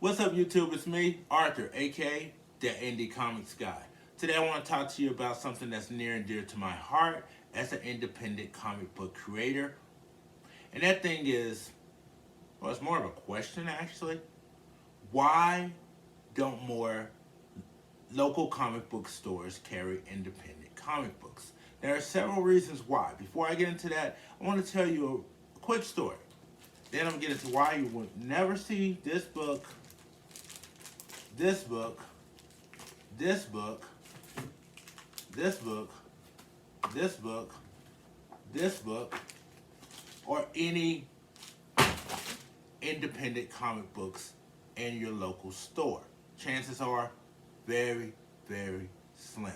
What's up, YouTube? It's me, Arthur, aka the Indie Comics Guy. Today, I want to talk to you about something that's near and dear to my heart as an independent comic book creator. And that thing is, well, it's more of a question actually. Why don't more local comic book stores carry independent comic books? There are several reasons why. Before I get into that, I want to tell you a quick story. Then I'm going to get into why you would never see this book, this book, this book, this book, this book, this book, or any independent comic books in your local store. Chances are very, very slim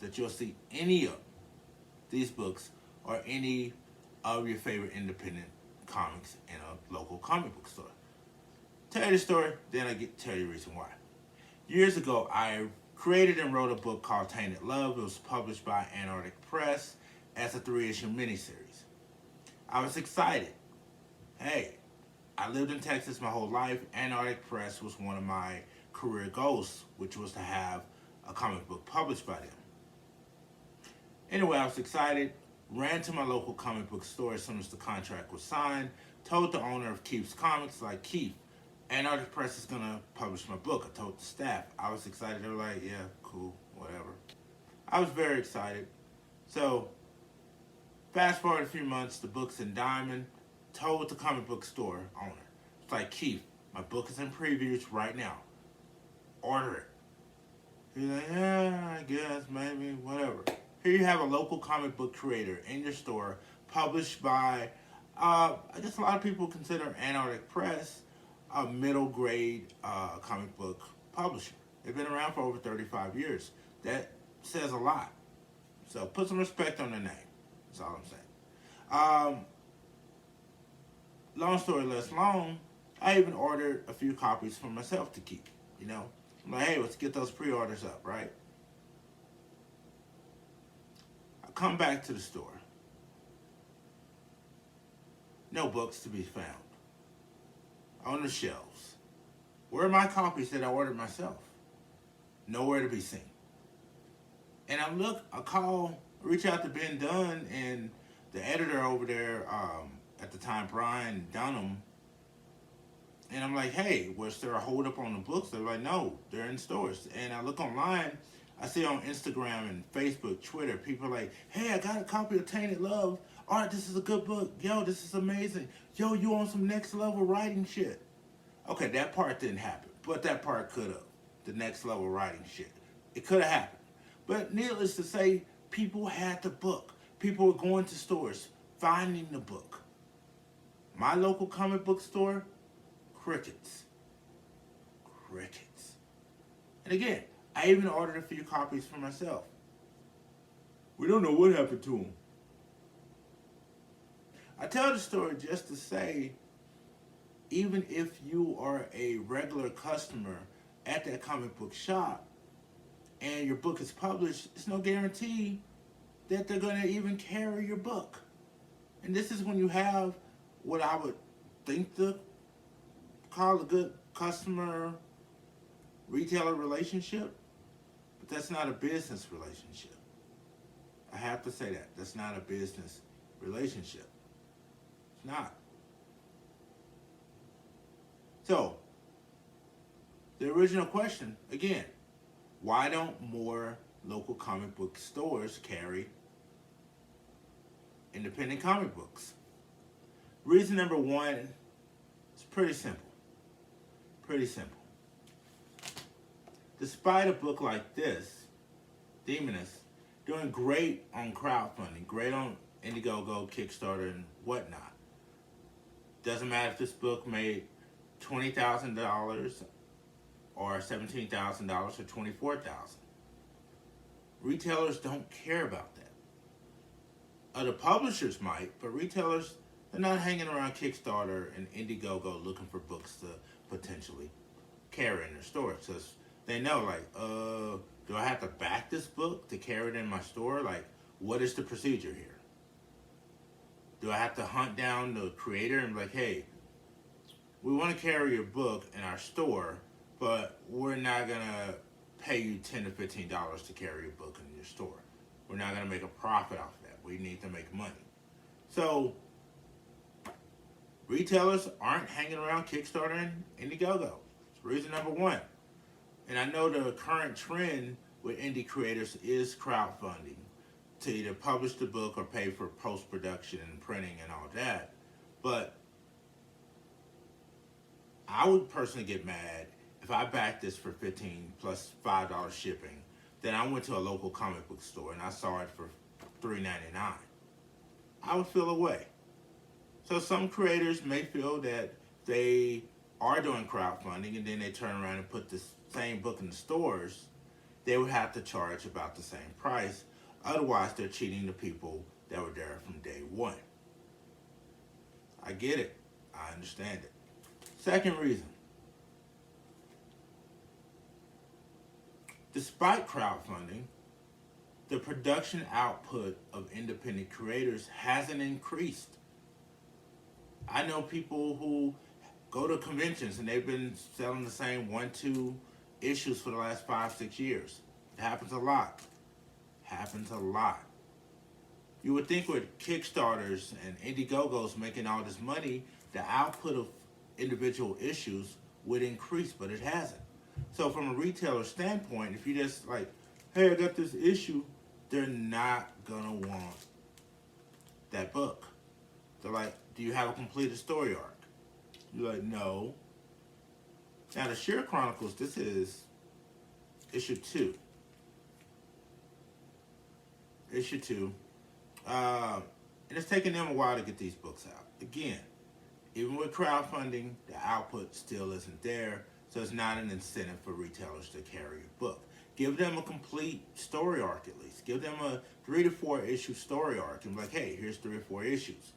that you'll see any of these books or any of your favorite independent comics in a local comic book store. Tell you the story, then I get to tell you the reason why. Years ago, I created and wrote a book called Tainted Love. It was published by Antarctic Press as a 3-issue miniseries. I was excited. Hey, I lived in Texas my whole life. Antarctic Press was one of my career goals, which was to have a comic book published by them. Anyway, I was excited, ran to my local comic book store as soon as the contract was signed, told the owner of Keith's Comics, like, Keith, Antarctic Press is going to publish my book. I told the staff. I was excited. They were like, yeah, cool, whatever. I was very excited. So, fast forward a few months, the book's in Diamond, told the comic book store owner. It's like, Keith, my book is in previews right now. Order it. He's like, yeah, I guess, maybe, whatever. Here you have a local comic book creator in your store, published by, I guess a lot of people consider Antarctic Press a middle grade comic book publisher. They've been around for over 35 years. That says a lot. So put some respect on the name. That's all I'm saying. Long story less long, I even ordered a few copies for myself to keep. You know, I'm like, hey, let's get those pre-orders up, right? I come back to the store. No books to be found on the shelves. Where are my copies that I ordered myself? Nowhere to be seen. And I reach out to Ben Dunn and the editor over there at the time, Brian Dunham, and I'm like, hey, was there a hold up on the books? They're like, no, they're in stores. And I look online, I see on Instagram and Facebook, Twitter, people are like, hey, I got a copy of Tainted Love. All right, this is a good book. Yo, this is amazing. Yo, you on some next level writing shit. Okay, that part didn't happen, but that part could have. The next level writing shit. It could have happened. But needless to say, people had the book. People were going to stores, finding the book. My local comic book store, crickets. Crickets. And again, I even ordered a few copies for myself. We don't know what happened to them. I tell the story just to say, even if you are a regular customer at that comic book shop and your book is published, it's no guarantee that they're going to even carry your book. And this is when you have what I would think to call a good customer retailer relationship, but that's not a business relationship. I have to say that. That's not a business relationship. It's not. So, the original question, again, why don't more local comic book stores carry independent comic books? Reason number one is pretty simple. Pretty simple. Despite a book like this, Demoness, doing great on crowdfunding, great on Indiegogo, Kickstarter, and whatnot. Doesn't matter if this book made $20,000 or $17,000 or $24,000. Retailers don't care about that. Other publishers might, but retailers, they're not hanging around Kickstarter and Indiegogo looking for books to potentially carry in their stores. So they know, like, do I have to back this book to carry it in my store? Like, what is the procedure here? Do I have to hunt down the creator and be like, hey, we want to carry your book in our store, but we're not going to pay you $10 to $15 to carry your book in your store. We're not going to make a profit off that. We need to make money. So retailers aren't hanging around Kickstarter and Indiegogo. It's reason number one. And I know the current trend with indie creators is crowdfunding to either publish the book or pay for post-production and printing and all that. But I would personally get mad if I backed this for $15 plus $5 shipping, then I went to a local comic book store and I saw it for $3.99. I would feel away. So some creators may feel that they are doing crowdfunding and then they turn around and put the same book in the stores, they would have to charge about the same price. Otherwise, they're cheating the people that were there from day one. I get it. I understand it. Second reason. Despite crowdfunding, the production output of independent creators hasn't increased. I know people who go to conventions and they've been selling the same 1-2 issues for the last 5-6 years. It happens a lot. Happens a lot. You would think with Kickstarters and Indiegogos making all this money, the output of individual issues would increase, but it hasn't. So from a retailer standpoint, if you just like, hey, I got this issue, they're not gonna want that book. They're like, do you have a completed story arc? You're like, no. Now the Sheer Chronicles, this is issue 2. Issue 2. And it's taken them a while to get these books out. Again, even with crowdfunding, the output still isn't there, so it's not an incentive for retailers to carry a book. Give them a complete story arc at least. Give them a 3 to 4 issue story arc and be like, hey, here's 3 or 4 issues.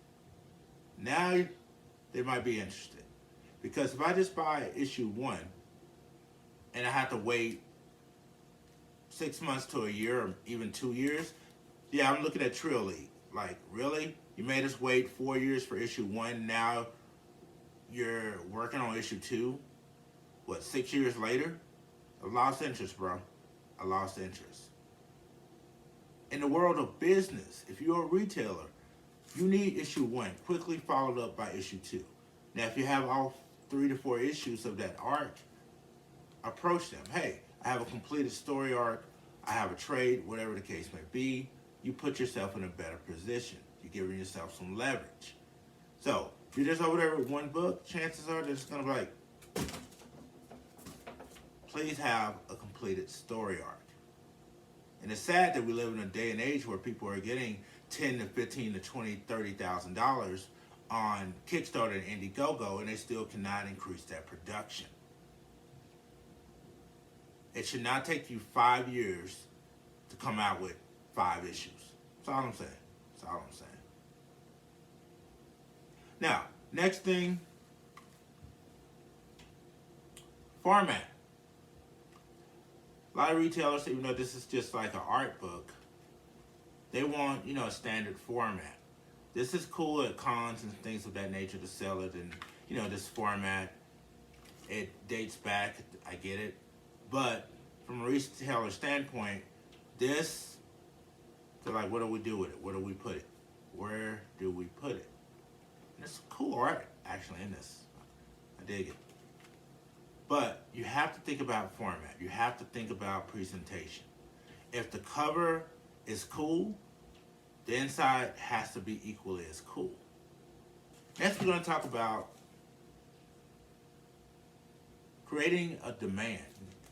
Now they might be interested. Because if I just buy issue 1 and I have to wait 6 months to a year or even 2 years, yeah, I'm looking at Trill League. Like, really? You made us wait 4 years for issue 1, now you're working on issue 2? What, 6 years later? I lost interest, bro. I lost interest. In the world of business, if you're a retailer, you need issue 1 quickly followed up by issue 2. Now, if you have all 3 to 4 issues of that arc, approach them. Hey, I have a completed story arc. I have a trade, whatever the case may be. You put yourself in a better position. You're giving yourself some leverage. So, if you're just over there with one book, chances are they're just going to be like, please have a completed story arc. And it's sad that we live in a day and age where people are getting $10 to $15 to $20, $30,000 on Kickstarter and Indiegogo, and they still cannot increase their production. It should not take you 5 years to come out with 5 issues. That's all I'm saying. That's all I'm saying. Now, next thing, format. A lot of retailers, even though this is just like an art book, they want, a standard format. This is cool at cons and things of that nature to sell it in, this format. It dates back, I get it. But from a retailer standpoint, this, they're like, what do we do with it? Where do we put it? Where do we put it? And it's cool art, actually, in this. I dig it. But you have to think about format. You have to think about presentation. If the cover is cool, the inside has to be equally as cool. Next, we're going to talk about creating a demand.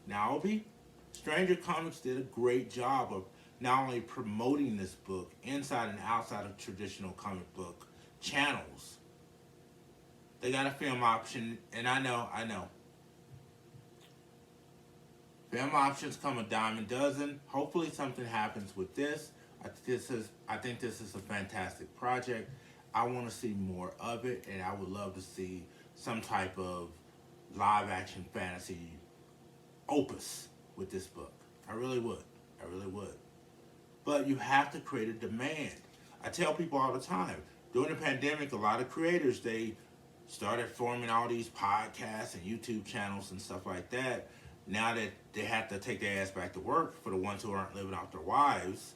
Now, Obi, Stranger Comics did a great job of not only promoting this book inside and outside of traditional comic book channels. They got a film option, and I know. Film options come a dime a dozen. Hopefully something happens with this. I think this is a fantastic project. I want to see more of it, and I would love to see some type of live action fantasy opus with this book. I really would. But you have to create a demand. I tell people all the time, during the pandemic, a lot of creators, they started forming all these podcasts and YouTube channels and stuff like that. Now that they have to take their ass back to work, for the ones who aren't living off their wives,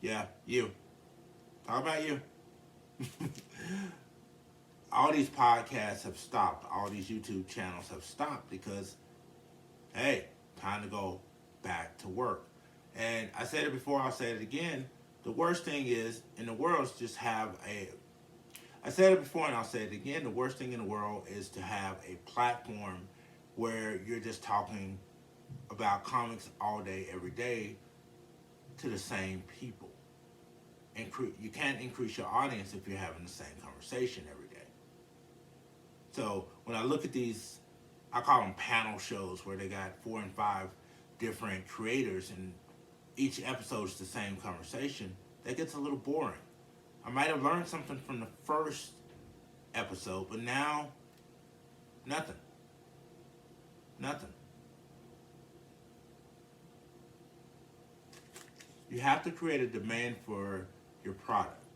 yeah, you. Talk about you. All these podcasts have stopped. All these YouTube channels have stopped because, hey, time to go back to work. And I said it before, I'll say it again. The worst thing is in the world is just have a, I said it before and I'll say it again, the worst thing in the world is to have a platform where you're just talking about comics all day, every day to the same people. You can't increase your audience if you're having the same conversation every day. So when I look at these, I call them panel shows where they got 4 and 5 different creators and each episode is the same conversation, that gets a little boring. I might have learned something from the first episode, but now, nothing. Nothing. You have to create a demand for your product.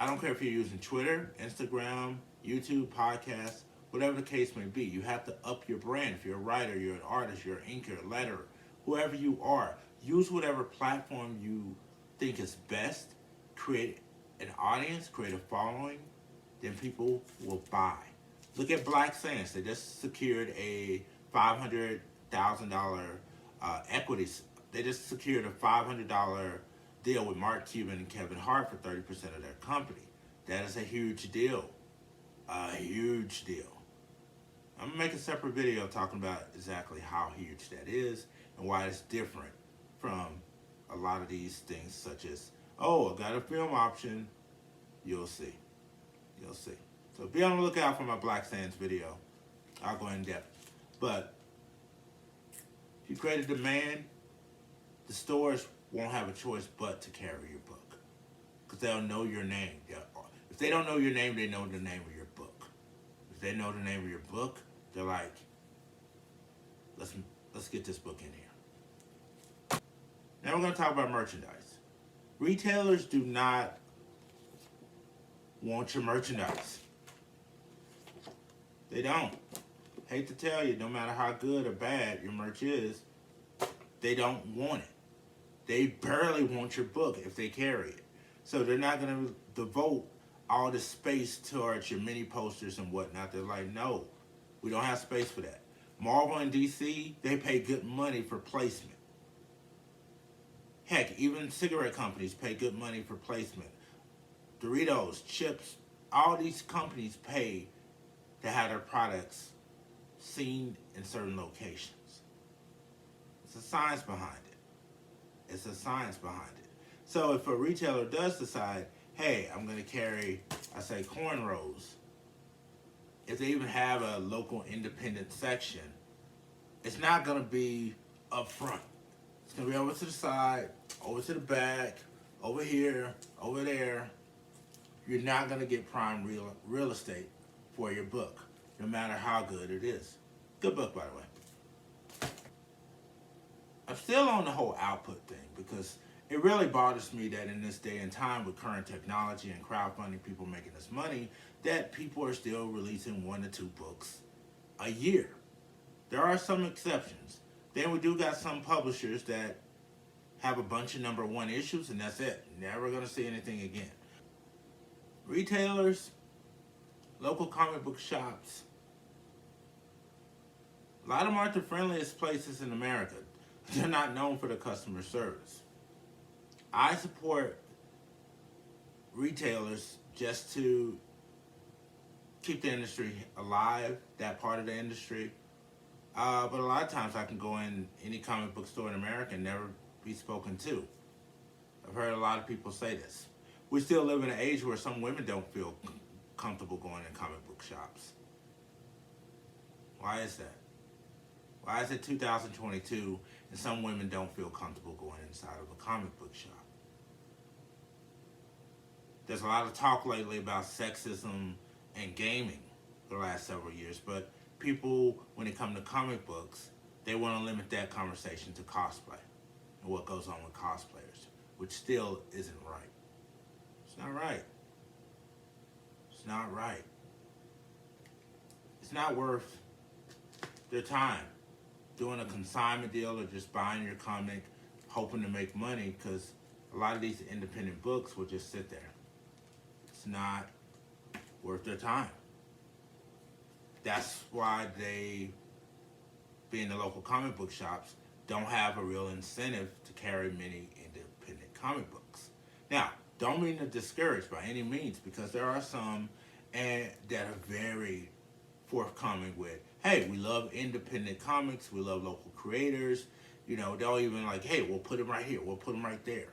I don't care if you're using Twitter, Instagram, YouTube, podcasts, whatever the case may be. You have to up your brand. If you're a writer, you're an artist, you're an inker, letterer, whoever you are, use whatever platform you think is best, create an audience, create a following, then people will buy. Look at Black Sands. They just secured a $500,000 equities. They just secured a $500 deal with Mark Cuban and Kevin Hart for 30% of their company. That is a huge deal. A huge deal. I'm going to make a separate video talking about exactly how huge that is and why it's different from a lot of these things, such as, oh, I got a film option. You'll see. You'll see. So be on the lookout for my Black Sands video. I'll go in depth. But if you create a demand, the stores won't have a choice but to carry your book because they'll know your name. If they don't know your name, they know the name of your book. If they know the name of your book, they're like, let's get this book in here. Now we're going to talk about merchandise. Retailers do not want your merchandise. They don't. Hate to tell you, no matter how good or bad your merch is, they don't want it. They barely want your book if they carry it. So they're not going to devote all the space towards your mini posters and whatnot. They're like, no, we don't have space for that. Marvel and DC, they pay good money for placement. Heck, even cigarette companies pay good money for placement. Doritos, chips, all these companies pay to have their products seen in certain locations. It's a science behind it. It's a science behind it. So if a retailer does decide, hey, I'm going to carry, I say, cornrows, if they even have a local independent section, it's not going to be up front. It's going to be over to the side, over to the back, over here, over there. You're not going to get prime real estate for your book, no matter how good it is. Good book, by the way. I'm still on the whole output thing because it really bothers me that in this day and time with current technology and crowdfunding, people making this money, that people are still releasing 1 to 2 books a year. There are some exceptions. Then we do got some publishers that have a bunch of #1 issues and that's it. Never going to see anything again. Retailers, local comic book shops, a lot of them aren't the friendliest places in America. They're not known for the customer service. I support retailers just to keep the industry alive, that part of the industry. But a lot of times I can go in any comic book store in America and never be spoken to. I've heard a lot of people say this. We still live in an age where some women don't feel comfortable going in comic book shops. Why is that? Why is it 2022 and some women don't feel comfortable going inside of a comic book shop? There's a lot of talk lately about sexism and gaming for the last several years, but people, when it comes to comic books, they want to limit that conversation to cosplay and what goes on with cosplayers, which still isn't right. It's not right. It's not right. It's not worth their time doing a consignment deal or just buying your comic, hoping to make money, because a lot of these independent books will just sit there. It's not worth their time. That's why they, being the local comic book shops, don't have a real incentive to carry many independent comic books. Now, don't mean to discourage by any means, because there are some that are very forthcoming with, hey, we love independent comics, we love local creators. You know, they'll even like, hey, we'll put them right here, we'll put them right there.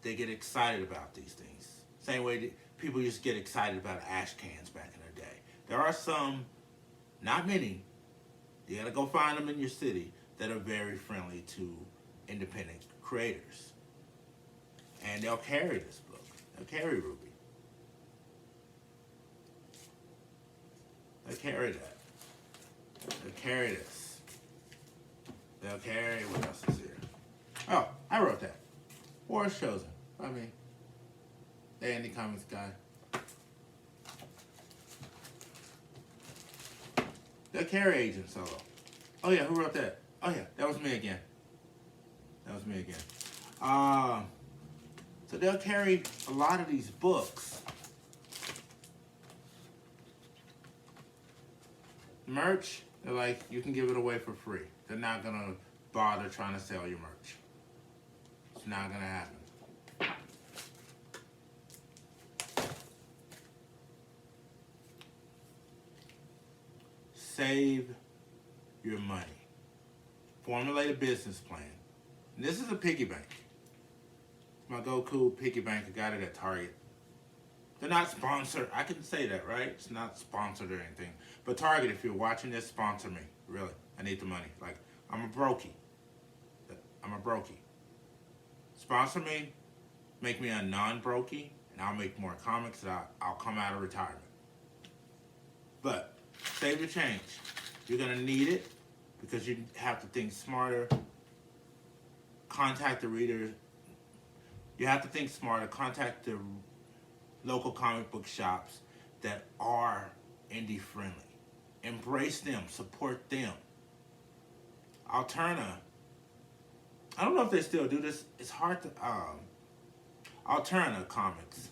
They get excited about these things. Same way that people used to get excited about ash cans back in the day. There are some, not many, you gotta go find them in your city, that are very friendly to independent creators. And they'll carry this book. They'll carry Ruby. They'll carry that. They'll carry this. They'll carry, what else is here? Oh, I wrote that. War's Chosen by me. The indie comics guy. They'll carry Agent Solo. Oh yeah, who wrote that? Oh yeah, that was me again. That was me again. So they'll carry a lot of these books. Merch, they're like, you can give it away for free. They're not gonna bother trying to sell your merch. It's not gonna happen. Save your money. Formulate a business plan. And this is a piggy bank. It's my Goku piggy bank. I got it at Target. They're not sponsored. I can say that, right? It's not sponsored or anything. But Target, if you're watching this, sponsor me. Really. I need the money. Like, I'm a brokey. Sponsor me. Make me a non-brokey. And I'll make more comics. And I'll come out of retirement. But save your change. You're going to need it. Because you have to think smarter. Contact the readers. You have to think smarter. Contact the local comic book shops that are indie friendly. Embrace them, support them. Alterna, I don't know if they still do this. It's hard to, Alterna Comics.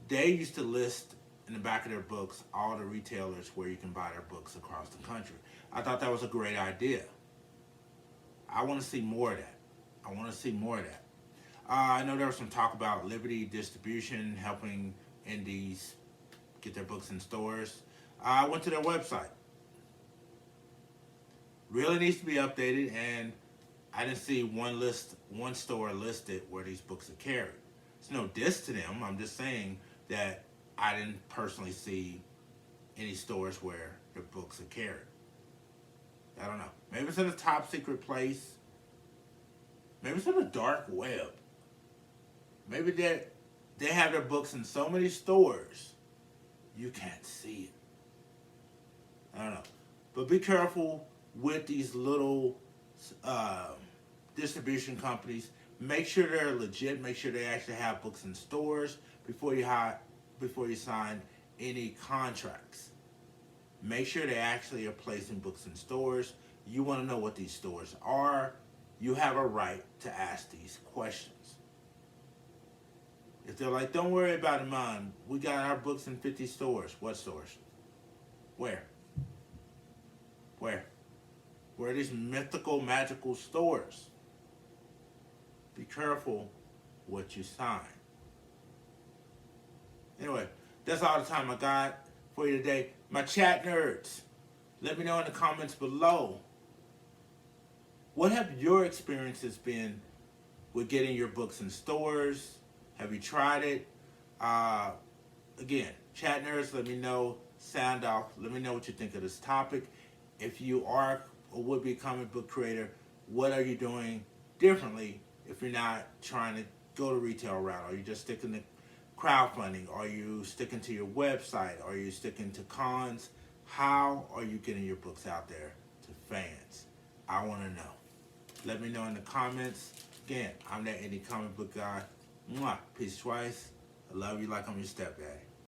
They used to list in the back of their books all the retailers where you can buy their books across the country. I thought that was a great idea. I want to see more of that. I know there was some talk about Liberty Distribution helping indies get their books in stores. I went to their website. Really needs to be updated, and I didn't see one store listed where these books are carried. It's no diss to them. I'm just saying that I didn't personally see any stores where their books are carried. I don't know. Maybe it's in a top secret place. Maybe it's in the dark web. Maybe they have their books in so many stores, you can't see it. I don't know. But be careful with these little distribution companies. Make sure they're legit. Make sure they actually have books in stores before you sign any contracts. Make sure they actually are placing books in stores. You want to know what these stores are. You have a right to ask these questions. If they're like, don't worry about it, Mom. We got our books in 50 stores. What stores? Where? Where are these mythical, magical stores? Be careful what you sign. Anyway, that's all the time I got for you today. My chat nerds, let me know in the comments below. What have your experiences been with getting your books in stores? Have you tried it? Again, chat nerds, let me know. Sound off. Let me know what you think of this topic. If you are a would-be comic book creator, what are you doing differently if you're not trying to go the retail route? Are you just sticking to crowdfunding? Are you sticking to your website? Are you sticking to cons? How are you getting your books out there to fans? I want to know. Let me know in the comments. Again, I'm that indie comic book guy. Mwah. Peace twice. I love you like I'm your stepdaddy.